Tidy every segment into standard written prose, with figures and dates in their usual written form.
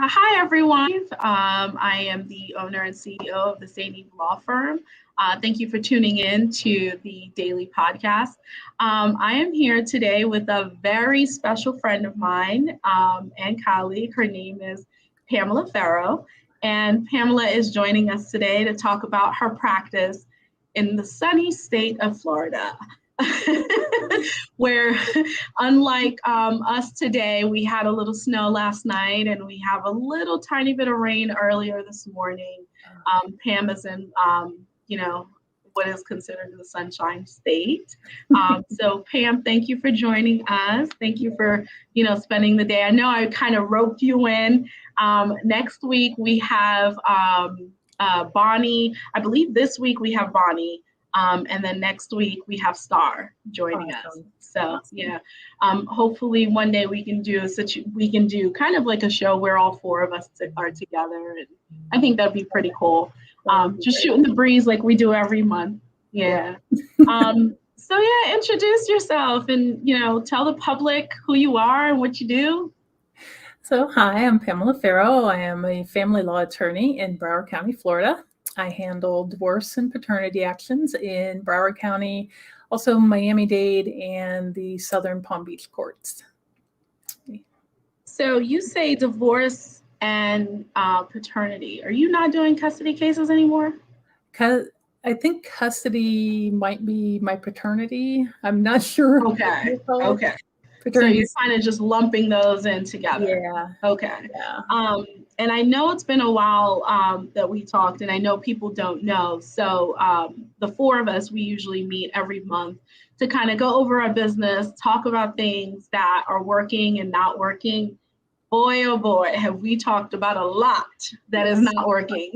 Hi, everyone. I am the owner and CEO of the St. Eve Law Firm. Thank you for tuning in to the daily podcast. I am here today with a very special friend of mine and colleague. Her name is Pamela Fero, and Pamela is joining us today to talk about her practice in the sunny state of Florida. Where unlike us today, we had a little snow last night and we have a little tiny bit of rain earlier this morning. Pam is in, what is considered the Sunshine State. So Pam, thank you for joining us. Thank you for, spending the day. I know I kind of roped you in. Next week we have Bonnie. I believe this week we have Bonnie. And then next week we have Star joining us. So yeah, hopefully one day we can do kind of like a show where all four of us are together, and I think that'd be pretty cool. Just shooting the breeze like we do every month. Yeah. So yeah, introduce yourself and tell the public who you are and what you do. So hi, I'm Pamela Fero. I am a family law attorney in Broward County, Florida. I handle divorce and paternity actions in Broward County, also Miami-Dade and the Southern Palm Beach courts. So you say divorce and paternity. Are you not doing custody cases anymore? I think custody might be my paternity. I'm not sure. Okay. Paternity. So you're kind of just lumping those in together. Yeah. Okay. Yeah. And I know it's been a while that we talked, and I know people don't know. So the four of us, we usually meet every month to kind of go over our business, talk about things that are working and not working. Boy, oh boy, have we talked about a lot that is not working.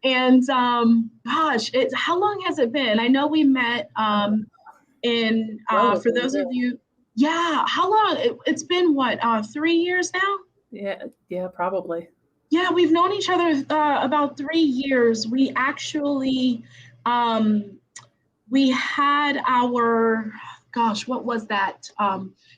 And gosh, how long has it been? I know we met for those of you, how long? It's been what, 3 years now? Yeah, probably. Yeah, we've known each other about 3 years. We actually, we had our, what was that?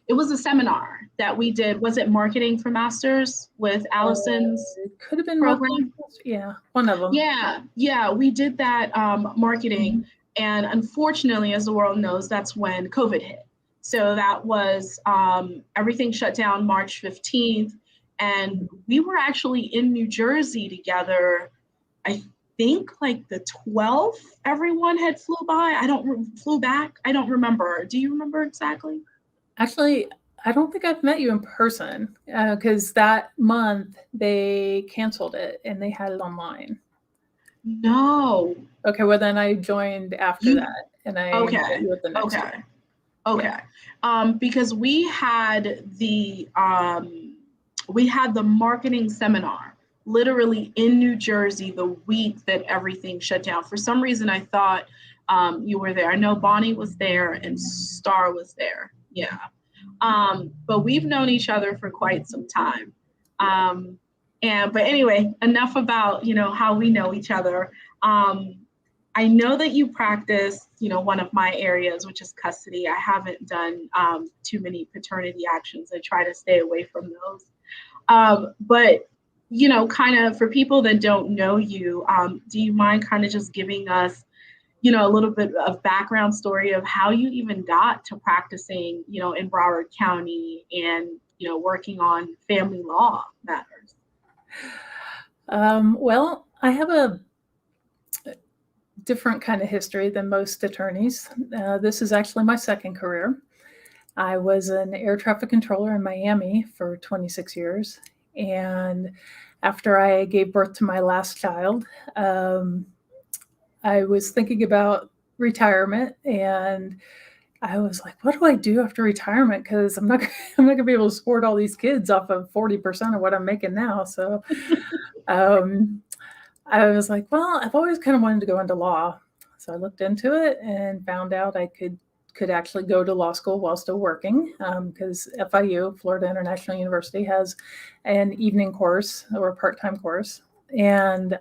It was a seminar that we did. Was it Marketing for Masters with Allison's it could have been program? Yeah, one of them. Yeah, we did that marketing. Mm-hmm. And unfortunately, as the world knows, that's when COVID hit. So that was everything shut down March 15th. And we were actually in New Jersey together. I think like the 12th, everyone had flew back. I don't remember. Do you remember exactly? Actually, I don't think I've met you in person because that month they canceled it and they had it online. No. Okay, well then I joined after that, and I met you at the next one. Okay. Yeah. Because we had the marketing seminar literally in New Jersey the week that everything shut down. For some reason, I thought you were there. I know Bonnie was there and Star was there. Yeah. But we've known each other for quite some time. But anyway, enough about, how we know each other. I know that you practice, one of my areas, which is custody. I haven't done too many paternity actions. I try to stay away from those. But, kind of for people that don't know you, do you mind kind of just giving us, a little bit of background story of how you even got to practicing, in Broward County and, working on family law matters? Well, I have a different kind of history than most attorneys. This is actually my second career. I was an air traffic controller in Miami for 26 years. And after I gave birth to my last child, I was thinking about retirement, and I was like, what do I do after retirement? Because I'm not going to be able to support all these kids off of 40% of what I'm making now. So I was like, well, I've always kind of wanted to go into law. So I looked into it and found out I could actually go to law school while still working, because FIU, Florida International University, has an evening course or a part-time course. And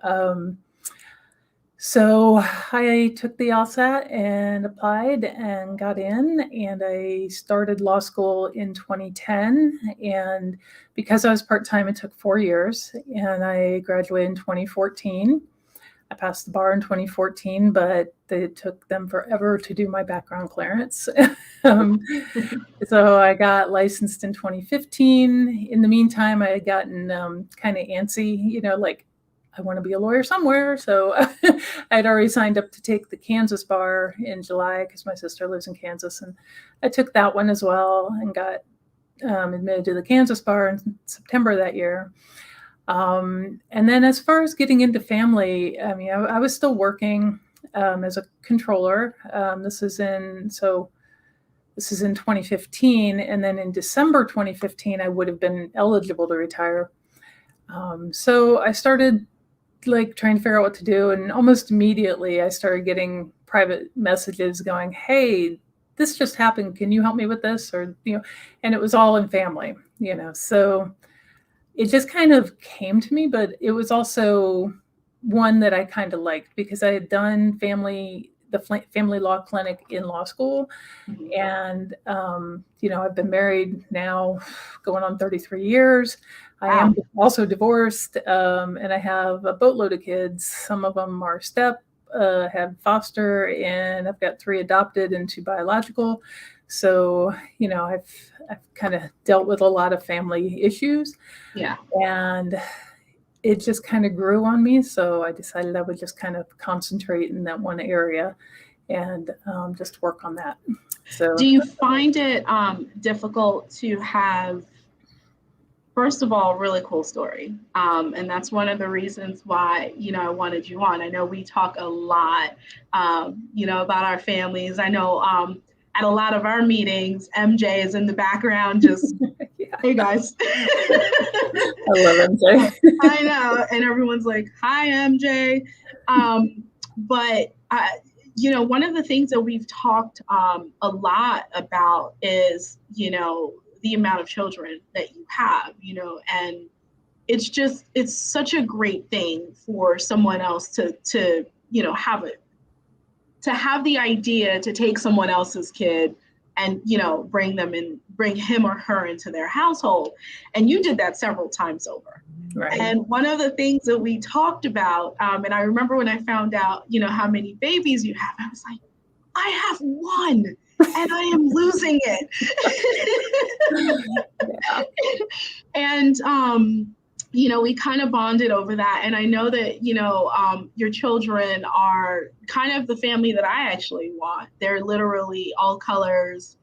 So I took the LSAT and applied and got in, and I started law school in 2010. And because I was part-time, it took 4 years, and I graduated in 2014. I passed the bar in 2014, but it took them forever to do my background clearance. um, so I got licensed in 2015. In the meantime, I had gotten kind of antsy, like I want to be a lawyer somewhere. So I'd already signed up to take the Kansas bar in July because my sister lives in Kansas. And I took that one as well and got admitted to the Kansas bar in September that year. And then as far as getting into family, I was still working as a controller. This is in 2015. And then in December 2015, I would have been eligible to retire. So I started trying to figure out what to do. And almost immediately I started getting private messages going, hey, this just happened. Can you help me with this? Or, and it was all in family, so it just kind of came to me, but it was also one that I kind of liked because I had done the family law clinic in law school. And, I've been married now going on 33 years. I am also divorced, and I have a boatload of kids. Some of them are have foster, and I've got 3 adopted and 2 biological. So, I've kind of dealt with a lot of family issues. Yeah. And it just kind of grew on me. So I decided I would just kind of concentrate in that one area and just work on that. So do you find it difficult to have, first of all, really cool story. And that's one of the reasons why, I wanted you on. I know we talk a lot, about our families. I know at a lot of our meetings, MJ is in the background just, yeah. Hey guys. I love MJ. I know. And everyone's like, hi, MJ. But one of the things that we've talked a lot about is, the amount of children that you have, and it's such a great thing for someone else to have the idea to take someone else's kid and, bring him or her into their household. And you did that several times over. Right. And one of the things that we talked about, and I remember when I found out, how many babies you have, I was like, I have one and I am losing it. And, we kind of bonded over that. And I know that, your children are kind of the family that I actually want. They're literally all colors,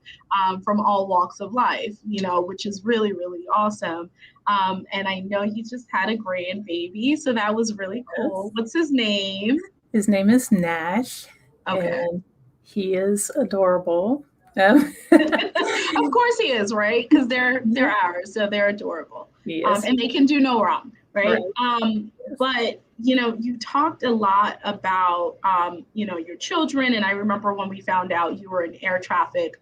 from all walks of life, which is really, really awesome. And I know you just had a grandbaby, so that was really cool. What's his name? His name is Nash. Okay. And he is adorable. Of course he is, right? Because they're ours, so they're adorable. Yes. And they can do no wrong, right? But you talked a lot about your children, and I remember when we found out you were an air traffic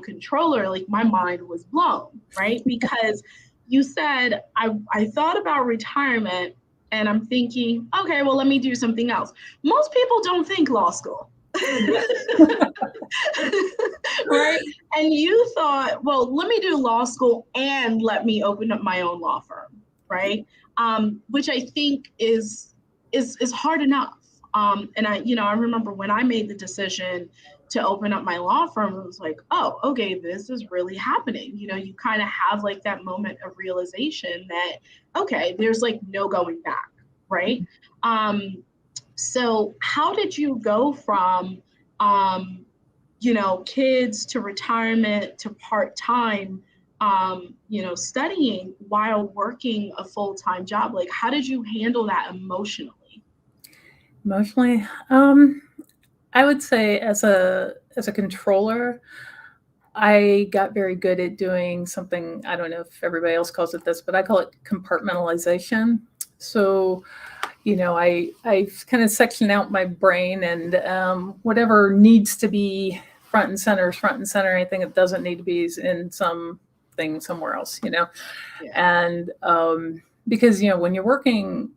controller, like my mind was blown, right? Because you said I thought about retirement, and I'm thinking, okay, well, let me do something else. Most people don't think law school. Right? And you thought, well, let me do law school and let me open up my own law firm, right? Which I think is hard enough. And I remember when I made the decision to open up my law firm, it was like, oh, okay, this is really happening. You kind of have like that moment of realization that, okay, there's like no going back, right? So how did you go from, kids to retirement to part-time, studying while working a full-time job? Like, how did you handle that emotionally? Emotionally, I would say as a controller, I got very good at doing something, I don't know if everybody else calls it this, but I call it compartmentalization. So, I kind of section out my brain, and whatever needs to be front and center is front and center. Anything that doesn't need to be is in something somewhere else, Yeah. And because, when you're working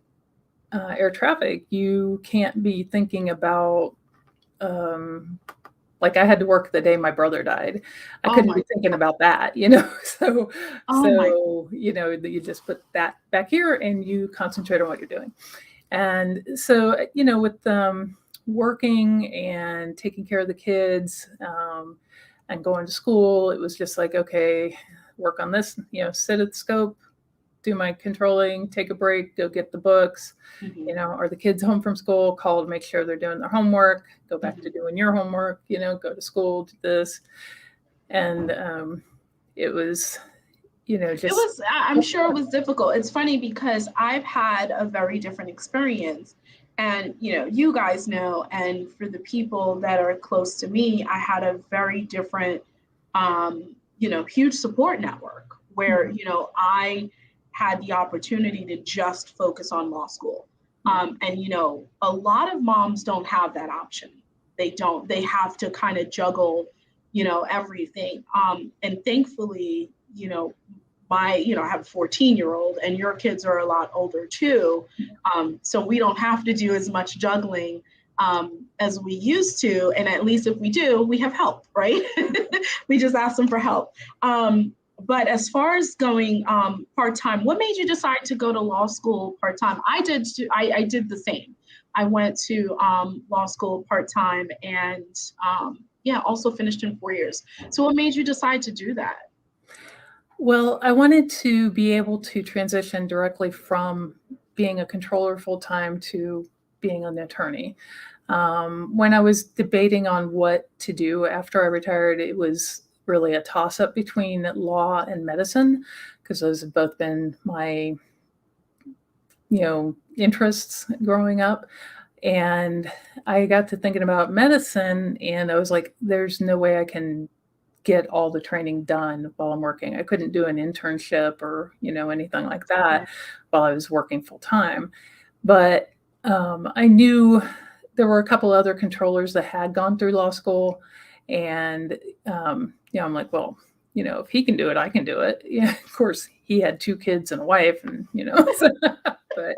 air traffic, you can't be thinking about, like I had to work the day my brother died. I Oh couldn't my, be thinking about that, So, oh my, you just put that back here and you concentrate on what you're doing. And so, with working and taking care of the kids, and going to school, it was just like, okay, work on this, sit at the scope, do my controlling, take a break, go get the books. mhm. Are the kids home from school? Call to make sure they're doing their homework, go back to doing your homework, go to school, do this. And it was, It just. was, I'm sure it was difficult. It's funny because I've had a very different experience. And, you guys know, and for the people that are close to me, I had a very different, huge support network where, I had the opportunity to just focus on law school. And, a lot of moms don't have that option. They don't, they have to kind of juggle, everything. And thankfully, I have a 14-year-old and your kids are a lot older too. So we don't have to do as much juggling as we used to. And at least if we do, we have help, right? We just ask them for help. But as far as going part-time, what made you decide to go to law school part-time? I did the same. I went to law school part-time and also finished in 4 years. So what made you decide to do that? Well, I wanted to be able to transition directly from being a controller full-time to being an attorney. When I was debating on what to do after I retired, it was really a toss-up between law and medicine, because those have both been my, interests growing up. And I got to thinking about medicine, and I was like, there's no way I can get all the training done while I'm working. I couldn't do an internship or, anything like that while I was working full time. But I knew there were a couple other controllers that had gone through law school. And, I'm like, well, if he can do it, I can do it. Yeah, of course, he had 2 kids and a wife and, but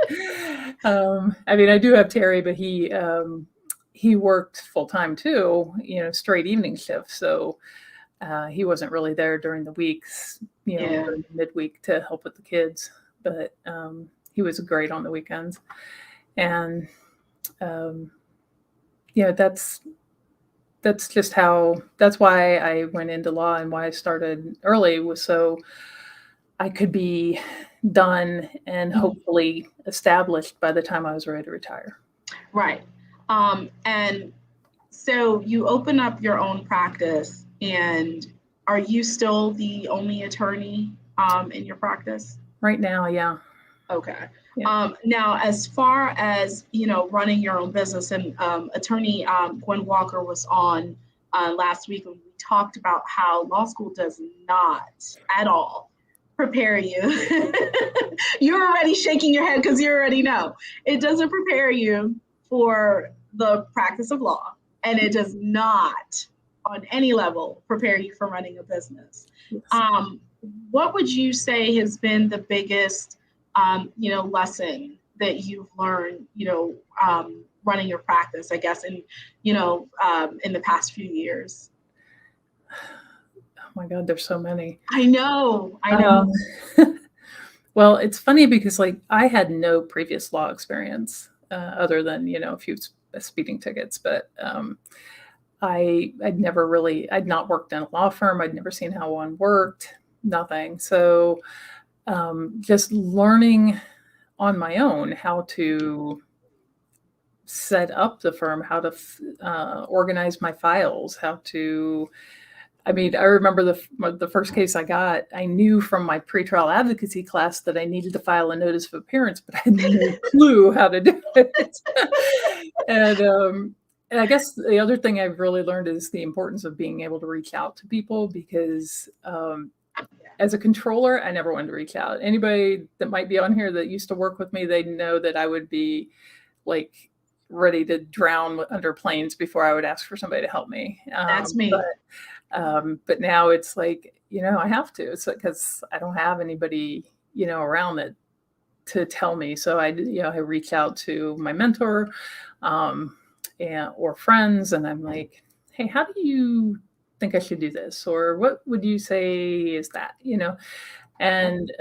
I do have Terry, but he worked full time too, straight evening shift. So he wasn't really there during the weeks, during the midweek to help with the kids, but he was great on the weekends. And that's just that's why I went into law and why I started early, was so I could be done and hopefully established by the time I was ready to retire. Right. And so you open up your own practice, and are you still the only attorney in your practice? Right now, yeah. Okay. Yeah. Now, as far as, running your own business, and attorney Gwen Walker was on last week, and we talked about how law school does not at all prepare you. You're already shaking your head because you already know. It doesn't prepare you for the practice of law, and it does not on any level prepare you for running a business. Yes. What would you say has been the biggest lesson that you've learned, running your practice, I guess, in the past few years? Oh my God, there's so many. I know. Well, it's funny because I had no previous law experience other than, a few speeding tickets, but I'd not worked in a law firm. I'd never seen how one worked, nothing. So just learning on my own how to set up the firm, how to organize my files, how to, I remember the first case I got, I knew from my pretrial advocacy class that I needed to file a notice of appearance, but I had no clue how to do it. And I guess the other thing I've really learned is the importance of being able to reach out to people, because as a controller, I never wanted to reach out. Anybody that might be on here that used to work with me, they know that I would be ready to drown under planes before I would ask for somebody to help me. That's me. But now it's I have to. It's because I don't have anybody, around that to tell me. So I reach out to my mentor or friends, and I'm like, hey, how do you think I should do this? Or what would you say is that, And,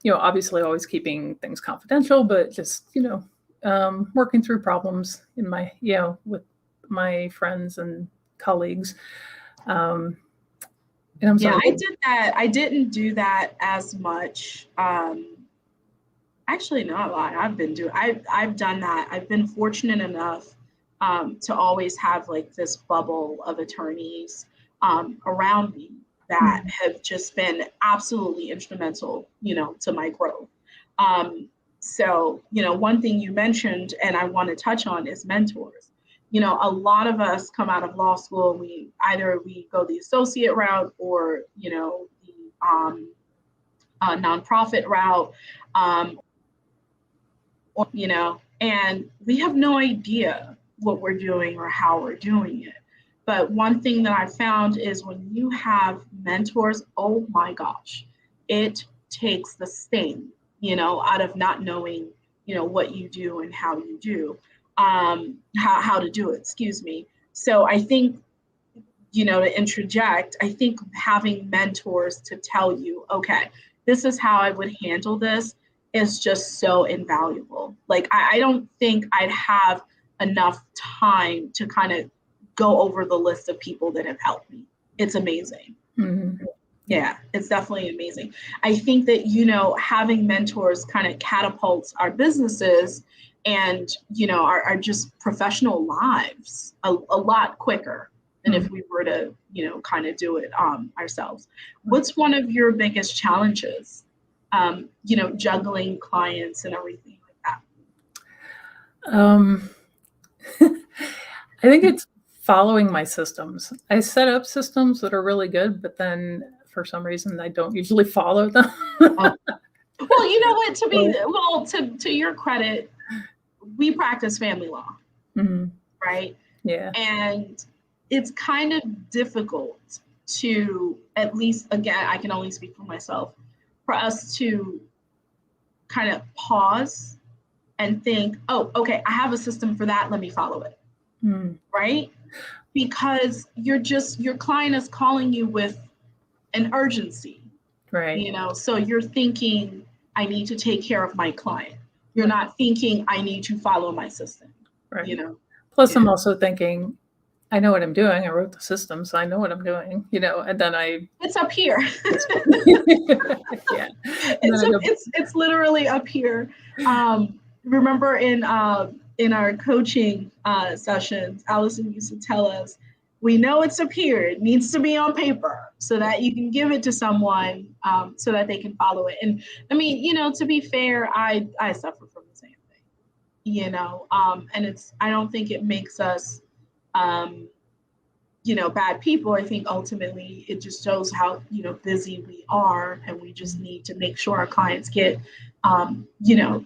obviously always keeping things confidential, but just, working through problems in my, with my friends and colleagues. And I'm sorry. I did that. I didn't do that as much. Actually, not a lot. I've done that. I've been fortunate enough to always have like this bubble of attorneys around me that have just been absolutely instrumental, to my growth. So, one thing you mentioned, and I want to touch on, is mentors. A lot of us come out of law school and we go the associate route or, the nonprofit route, and we have no idea what we're doing or how we're doing it. But one thing that I found is when you have mentors, oh my gosh, it takes the sting, out of not knowing, what you do and how you do, how to do it, excuse me. So I think, to interject, I think having mentors to tell you, okay, this is how I would handle this is just so invaluable. Like, I don't think I'd have enough time to kind of go over the list of people that have helped me. It's amazing. Mm-hmm. Yeah, it's definitely amazing. I think that, having mentors kind of catapults our businesses and, our just professional lives a lot quicker than if we were to, kind of do it ourselves. What's one of your biggest challenges, juggling clients and everything like that? I think it's following my systems. I set up systems that are really good, but then for some reason I don't usually follow them. Well, you know what, to your credit, we practice family law, right? Yeah. And it's kind of difficult to, at least, again, I can only speak for myself, for us to kind of pause and think, oh, okay, I have a system for that, let me follow it. Right? Because your client is calling you with an urgency, right? So you're thinking, I need to take care of my client. You're not thinking, I need to follow my system, right? Plus, I'm also thinking, I know what I'm doing. I wrote the system, so I know what I'm doing, and then it's up here. Yeah. It's literally up here. Remember in our coaching sessions, Allison used to tell us, we know it's up here. It needs to be on paper so that you can give it to someone so that they can follow it. And I mean, to be fair, I suffer from the same thing, and I don't think it makes us, bad people. I think ultimately it just shows how, busy we are, and we just need to make sure our clients get,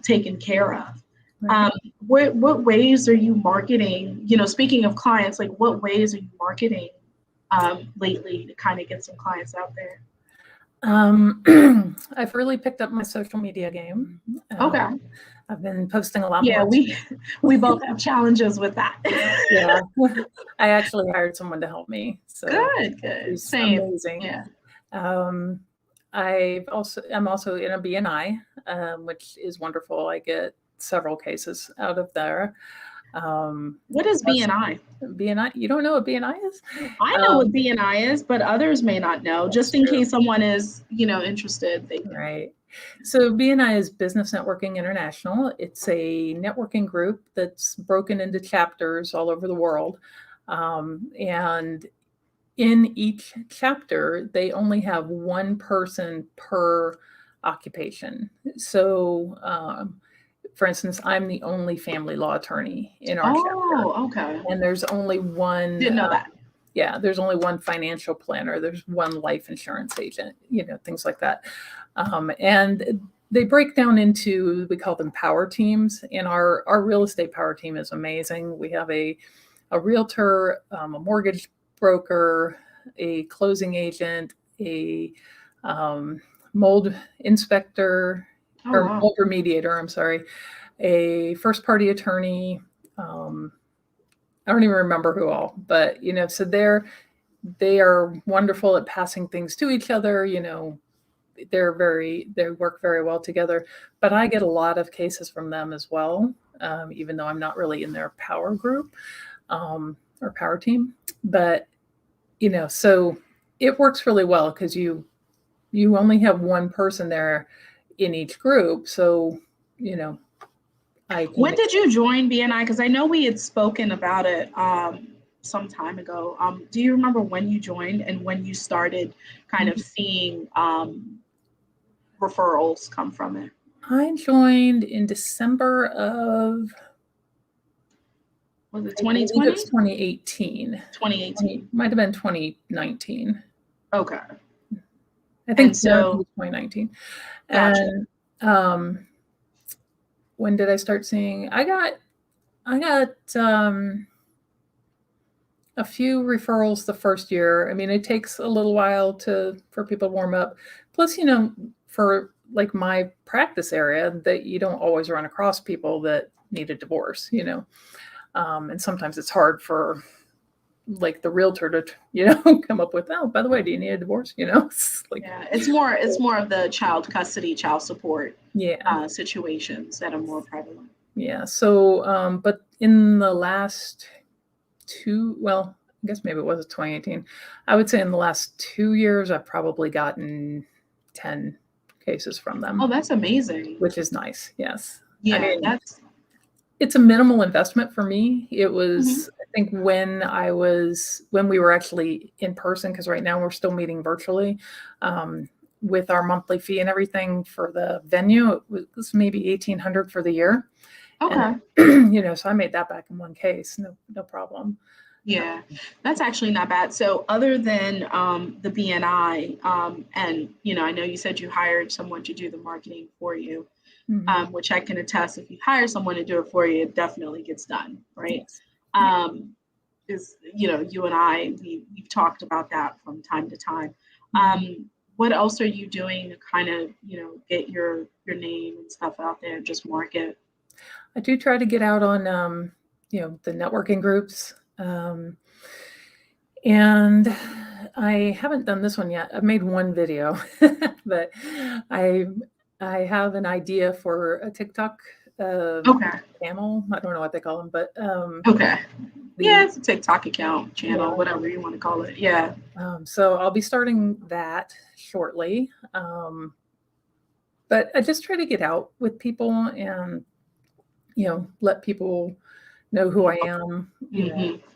taken care of. Right. What ways are you marketing? Speaking of clients, like what ways are you marketing lately to kind of get some clients out there? I've really picked up my social media game. Okay. I've been posting a lot more. Yeah, we both have challenges with that. Yeah. I actually hired someone to help me. So good. Same. Amazing. Yeah. I'm also in a Bni, which is wonderful. I get several cases out of there. What is Bni? Bni, you don't know what Bni is? I know what Bni is, but others may not know. Just in case someone is, interested. Right. So Bni is Business Networking International. It's a networking group that's broken into chapters all over the world, and in each chapter, they only have one person per occupation. So, for instance, I'm the only family law attorney in our chapter. Oh, okay. And there's only one. Didn't know that. Yeah, there's only one financial planner. There's one life insurance agent, things like that. And they break down into, we call them power teams. And our real estate power team is amazing. We have a realtor, a mortgage broker, a closing agent, a mold inspector, Oh, or wow. over mediator, I'm sorry, a first party attorney. I don't even remember who all, but so they are wonderful at passing things to each other. They work very well together. But I get a lot of cases from them as well, even though I'm not really in their power group or power team. But so it works really well because you only have one person there in each group. So When did you join BNI? Because I know we had spoken about it some time ago. Do you remember when you joined and when you started kind of seeing referrals come from it? I joined in December of, was it I believe 2020? it's 2018. 2018. Might have been 2019. Okay. I think so 2019. gotcha. And when did I start seeing? I got a few referrals the first year. I mean, it takes a little while for people to warm up. Plus, for like my practice area, that you don't always run across people that need a divorce, and sometimes it's hard for like the realtor to come up with, oh, by the way, do you need a divorce? It's like, yeah, it's more of the child custody, child support situations that are more prevalent. Yeah. So but in the last I guess maybe it was 2018, I would say in the last 2 years I've probably gotten 10 cases from them. Oh, that's amazing. Which is nice. Yes. Yeah, I mean, it's a minimal investment for me. It was, I think, when we were actually in person, because right now we're still meeting virtually, with our monthly fee and everything for the venue, it was maybe $1,800 for the year. Okay. And, so I made that back in one case, no problem. Yeah, that's actually not bad. So other than the BNI, and I know you said you hired someone to do the marketing for you, which I can attest. If you hire someone to do it for you, it definitely gets done, right? Yes. Is you and I we've talked about that from time to time. What else are you doing to kind of get your name and stuff out there and just market? I do try to get out on the networking groups. And I haven't done this one yet. I've made one video, but I have an idea for a TikTok channel. I don't know what they call them, but it's a TikTok account, channel, whatever you want to call it. Yeah. So I'll be starting that shortly. But I just try to get out with people and let people know who I am.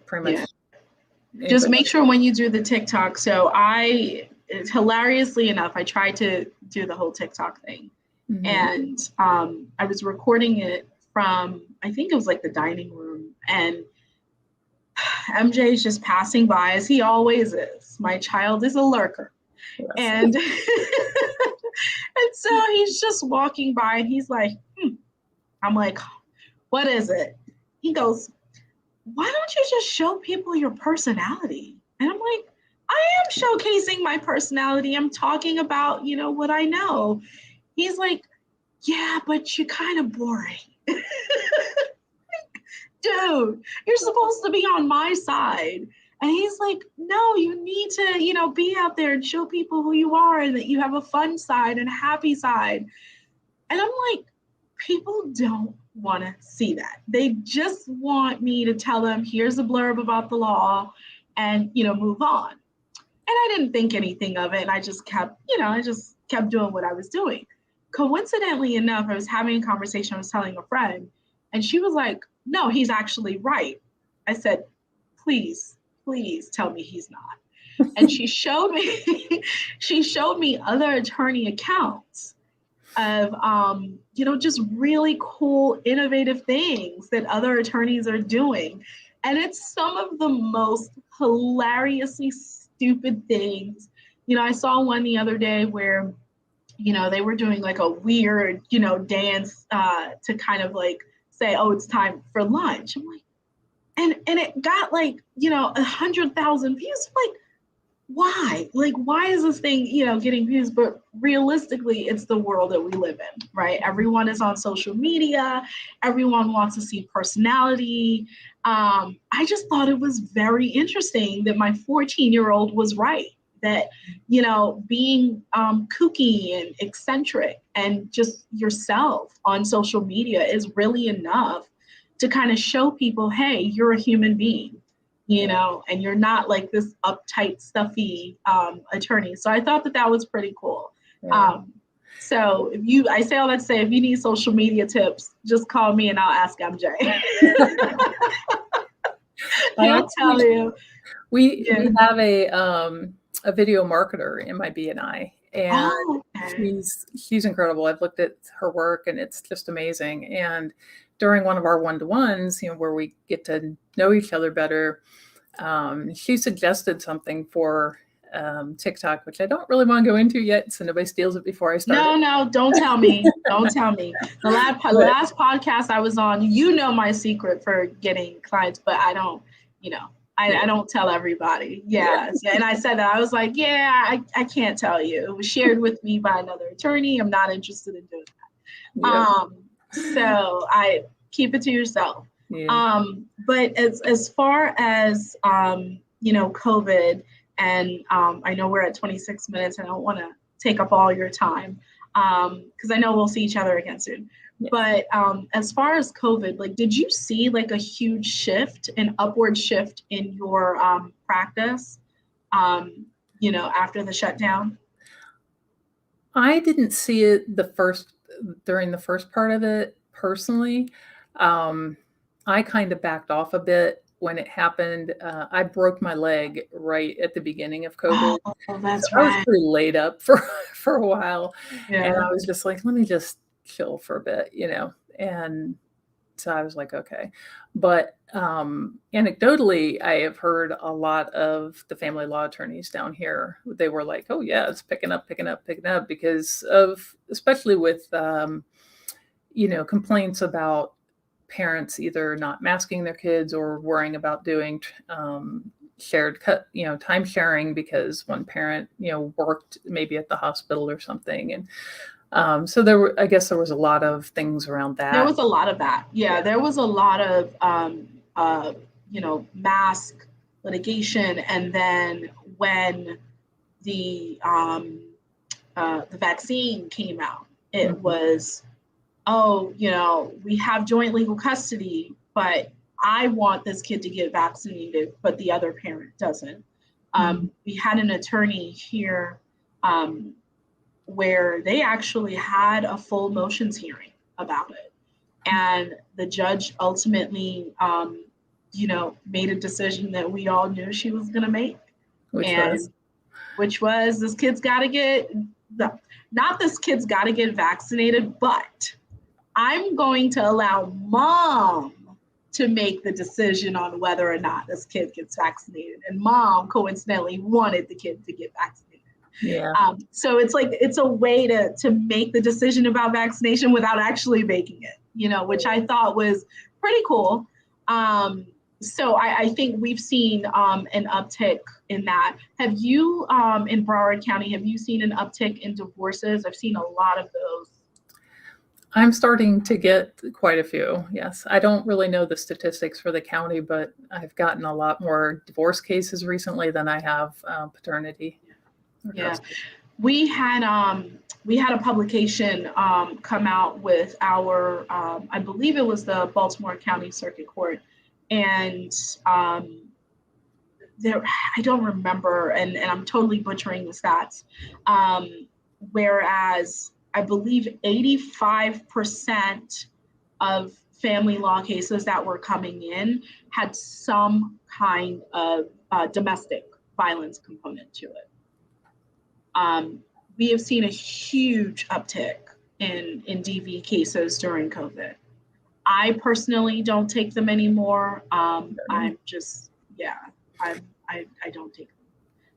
Pretty much. Just make sure when you do the TikTok. So hilariously enough, I tried to do the whole TikTok thing. And I was recording it from, I think it was like the dining room. And MJ is just passing by, as he always is. My child is a lurker. Yes. And so he's just walking by and he's like, I'm like, what is it? He goes, why don't you just show people your personality? And I'm like, I am showcasing my personality. I'm talking about, what I know. He's like, yeah, but you're kind of boring. Dude, you're supposed to be on my side. And he's like, no, you need to, be out there and show people who you are and that you have a fun side and a happy side. And I'm like, people don't want to see that. They just want me to tell them, here's a blurb about the law and, move on. And I didn't think anything of it. And I just kept doing what I was doing. Coincidentally enough, I was having a conversation. I was telling a friend and she was like, no, he's actually right. I said, please tell me he's not. And she showed me other attorney accounts of, just really cool, innovative things that other attorneys are doing. And it's some of the most hilariously stupid things. I saw one the other day where, they were doing like a weird, dance to kind of like say, oh, it's time for lunch. I'm like, and it got like, 100,000 views. I'm like, why? Like, why is this thing, getting views? But realistically, it's the world that we live in, right? Everyone is on social media. Everyone wants to see personality. I just thought it was very interesting that my 14-year-old was right, that, being kooky and eccentric and just yourself on social media is really enough to kind of show people, hey, you're a human being. And you're not like this uptight, stuffy attorney. So I thought that was pretty cool. Yeah. So I say all that to say, if you need social media tips, just call me and I'll ask MJ. He'll tell you. We have a video marketer in my BNI, and she's incredible. I've looked at her work and it's just amazing. And during one of our one-to-ones, where we get to know each other better, she suggested something for TikTok, which I don't really want to go into yet, so nobody steals it before I start. No, don't tell me. Don't tell me. The last podcast I was on, my secret for getting clients, but I don't, I don't tell everybody. Yeah. And I said that. I was like, I can't tell you. It was shared with me by another attorney. I'm not interested in doing that. So I keep it to yourself. Yeah. But as far as, COVID, and I know we're at 26 minutes and I don't want to take up all your time because I know we'll see each other again soon. Yes. But as far as COVID, like, did you see like a huge shift, an upward shift in your practice, after the shutdown? I didn't see it during the first part of it personally. I kind of backed off a bit when it happened. I broke my leg right at the beginning of COVID. Oh, that's so right. I was pretty laid up for a while. Yeah. And I was just like, let me just chill for a bit, and so I was like, okay. But anecdotally, I have heard a lot of the family law attorneys down here. They were like, oh yeah, it's picking up because of, especially with, complaints about parents either not masking their kids or worrying about doing time sharing because one parent, worked maybe at the hospital or something. And so I guess there was a lot of things around that. There was a lot of that. Yeah. There was a lot of, mask litigation. And then when the vaccine came out, it was, we have joint legal custody, but I want this kid to get vaccinated, but the other parent doesn't. We had an attorney here where they actually had a full motions hearing about it. And the judge ultimately, made a decision that we all knew she was going to make. Which was this kid's got to get, not this kid's got to get vaccinated, but I'm going to allow mom to make the decision on whether or not this kid gets vaccinated. And mom coincidentally wanted the kid to get vaccinated. Yeah. So it's like, it's a way to make the decision about vaccination without actually making it, which I thought was pretty cool. So I think we've seen an uptick in that. Have you, in Broward County, have you seen an uptick in divorces? I've seen a lot of those. I'm starting to get quite a few, yes. I don't really know the statistics for the county, but I've gotten a lot more divorce cases recently than I have paternity. Yeah, we had a publication come out with our, I believe it was the Baltimore County Circuit Court, and there, I don't remember, and I'm totally butchering the stats, whereas I believe 85% of family law cases that were coming in had some kind of domestic violence component to it. We have seen a huge uptick in DV cases during COVID. I personally don't take them anymore. I'm just, I don't take them.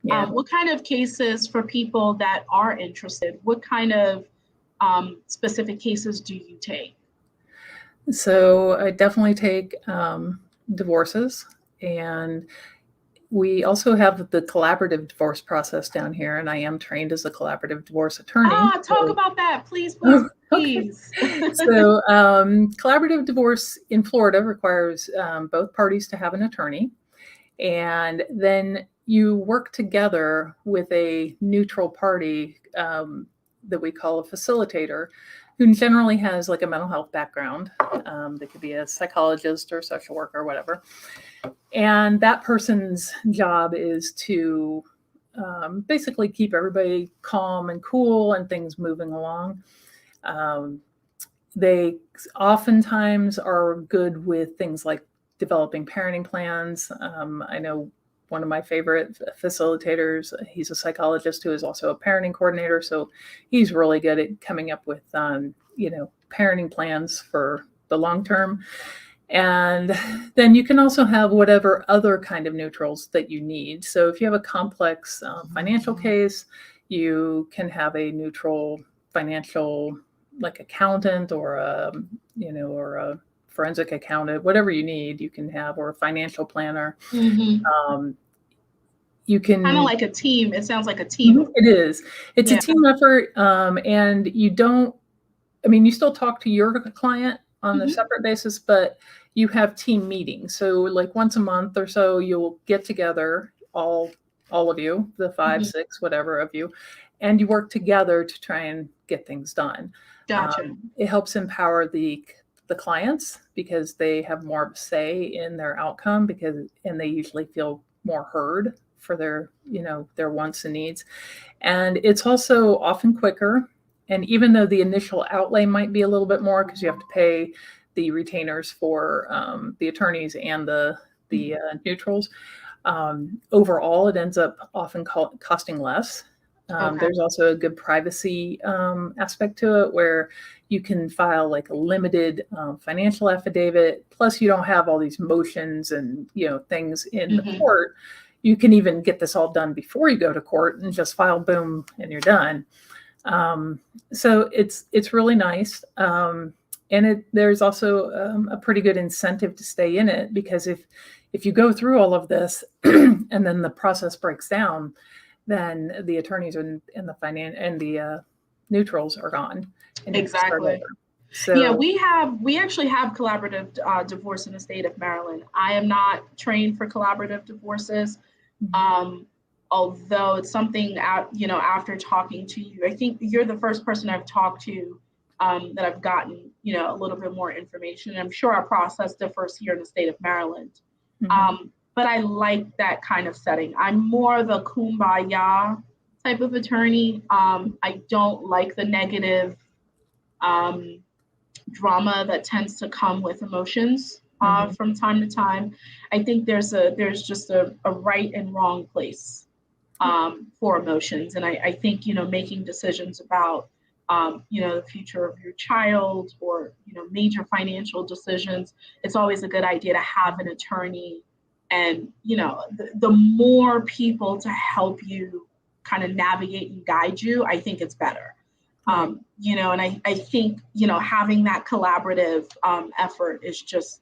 Yeah. What kind of cases for people that are interested, what kind of specific cases do you take? So I definitely take divorces, and we also have the collaborative divorce process down here, and I am trained as a collaborative divorce attorney. Talk about that, please, please, please. So collaborative divorce in Florida requires both parties to have an attorney, and then you work together with a neutral party that we call a facilitator, who generally has like a mental health background. They could be a psychologist or social worker or whatever. And that person's job is to basically keep everybody calm and cool and things moving along. They oftentimes are good with things like developing parenting plans. I know one of my favorite facilitators, he's a psychologist who is also a parenting coordinator. So he's really good at coming up with, parenting plans for the long term. And then you can also have whatever other kind of neutrals that you need. So if you have a complex financial case, you can have a neutral financial, like accountant or a forensic accountant, whatever you need, you can have, or a financial planner. Mm-hmm. You can kind of like a team. It sounds like a team. It is. It's a team effort, and you still talk to your client on a separate basis, but you have team meetings. So like once a month or so, you'll get together, all of you, the 5, 6, whatever of you, and you work together to try and get things done. Gotcha. It helps empower the clients because they have more of a say in their outcome and they usually feel more heard for their wants and needs. And it's also often quicker. And even though the initial outlay might be a little bit more because you have to pay the retainers for the attorneys and the neutrals, overall it ends up often costing less. There's also a good privacy aspect to it where you can file like a limited financial affidavit. Plus, you don't have all these motions and things in the court. You can even get this all done before you go to court and just file, boom, and you're done. So it's really nice. And there's also a pretty good incentive to stay in it because if you go through all of this and then the process breaks down, then the attorneys and the neutrals are gone. Exactly. So yeah, we actually have collaborative divorce in the state of Maryland. I am not trained for collaborative divorces, although it's something after talking to you, I think you're the first person I've talked to that I've gotten a little bit more information. And I'm sure our process differs here in the state of Maryland. But I like that kind of setting. I'm more the kumbaya type of attorney. I don't like the negative drama that tends to come with emotions from time to time. I think there's just a right and wrong place for emotions. And I think, making decisions about, the future of your child or, major financial decisions, it's always a good idea to have an attorney. And, the more people to help you kind of navigate and guide you, I think it's better. And I think, having that collaborative effort is just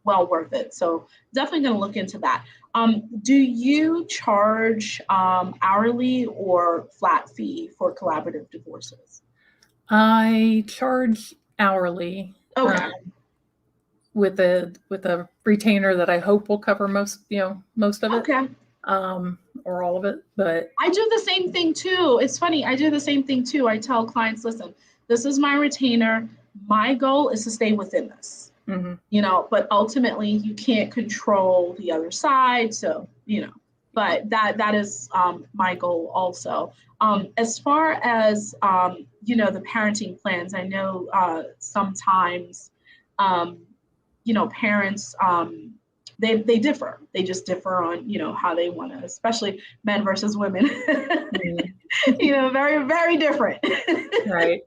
well worth it. So definitely going to look into that. Do you charge hourly or flat fee for collaborative divorces? I charge hourly. Okay. With a retainer that I hope will cover most of it. Okay. Or all of it, but I do the same thing too. It's funny. I do the same thing too. I tell clients, listen, this is my retainer. My goal is to stay within this, but ultimately you can't control the other side. So, but that is my goal also. As far as, the parenting plans, I know sometimes, parents, they differ. They just differ on, how they want to, especially men versus women, very, very different. Right.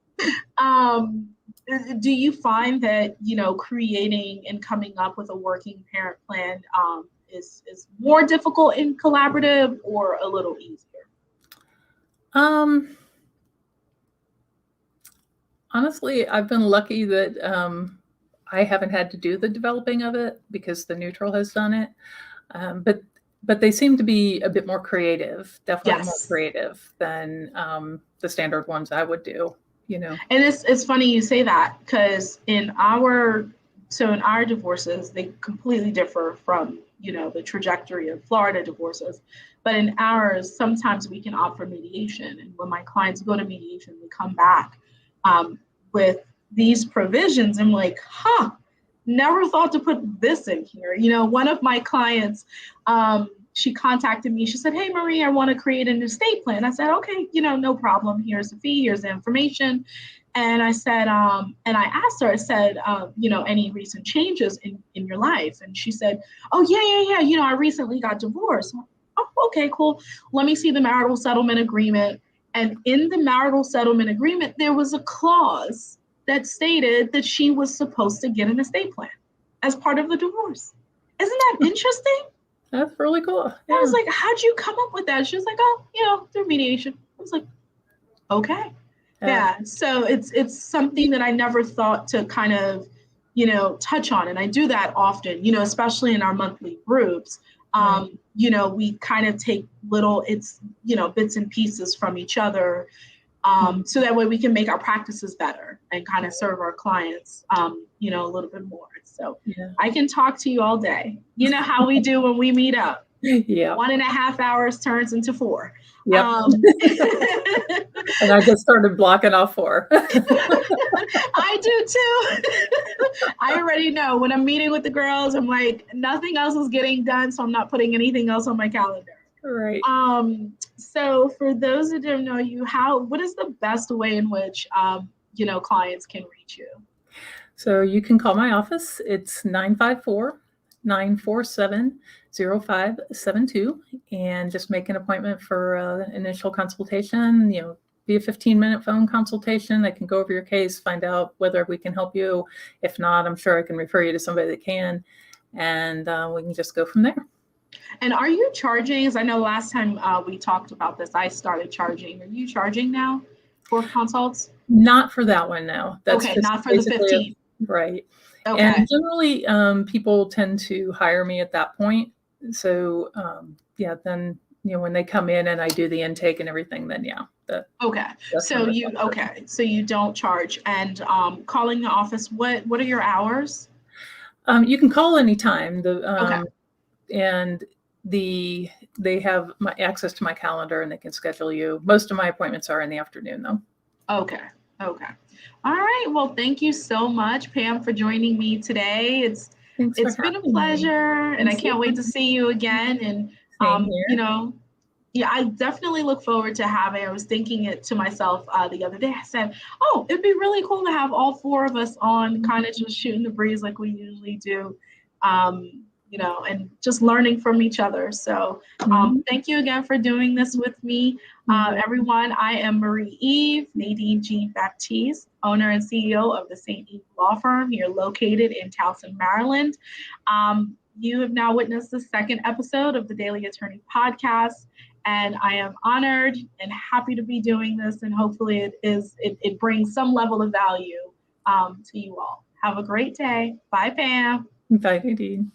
Do you find that, creating and coming up with a working parent plan is more difficult in collaborative or a little easier? Honestly, I've been lucky that I haven't had to do the developing of it because the neutral has done it. But but they seem to be a bit more creative, definitely more Yes. creative than the standard ones I would do, you know. And it's funny you say that, because in our divorces, they completely differ from, the trajectory of Florida divorces. But in ours, sometimes we can opt for mediation. And when my clients go to mediation, they come back with these provisions. I'm like, never thought to put this in here. One of my clients, she contacted me. She said, "Hey, Marie, I want to create an estate plan." I said, "Okay, no problem. Here's the fee. Here's the information." And I said, and I asked her, I said, any recent changes in your life? And she said, "Oh, yeah. I recently got divorced." Oh, okay, cool. Let me see the marital settlement agreement. And in the marital settlement agreement, there was a clause that stated that she was supposed to get an estate plan as part of the divorce. Isn't that interesting? That's really cool. Yeah. I was like, "How'd you come up with that?" She was like, "Oh, through mediation." I was like, "Okay." Yeah. So it's something that I never thought to kind of, touch on. And I do that often, especially in our monthly groups. Right. We kind of take little, bits and pieces from each other. So that way we can make our practices better and kind of serve our clients, a little bit more. So Yeah. I can talk to you all day. You know how we do when we meet up. Yeah. 1.5 hours turns into 4. Yep. And I just started blocking off 4. I do too. I already know when I'm meeting with the girls, I'm like, nothing else is getting done, so I'm not putting anything else on my calendar. Right. So for those who don't know you, what is the best way in which clients can reach you? So you can call my office. It's 954-947-0572, and just make an appointment for an initial consultation. Be a 15-minute phone consultation. I can go over your case, find out whether we can help you. If not, I'm sure I can refer you to somebody that can, and we can just go from there. And are you charging? As I know last time we talked about this, I started charging. Are you charging now for consults? Not for that one, no. That's okay, not for the 15. Right. Okay. And generally, people tend to hire me at that point. So, then, when they come in and I do the intake and everything, then Okay. So you don't charge. And calling the office, what are your hours? You can call anytime. And they have my access to my calendar and they can schedule you. Most of my appointments are in the afternoon, though. Okay. All right. Well, thank you so much, Pam, for joining me today. It's been a pleasure, and I can't wait to see you again. And I definitely look forward to I was thinking it to myself the other day. I said, "Oh, it'd be really cool to have all 4 of us on, kind of just shooting the breeze like we usually do." And just learning from each other. So thank you again for doing this with me. Everyone, I am Marie Eve, Nadine G. Baptiste, owner and CEO of the St. Eve Law Firm here located in Towson, Maryland. You have now witnessed the 2nd episode of the Daily Attorney Podcast, and I am honored and happy to be doing this, and hopefully it brings some level of value to you all. Have a great day. Bye, Pam. Bye, Nadine.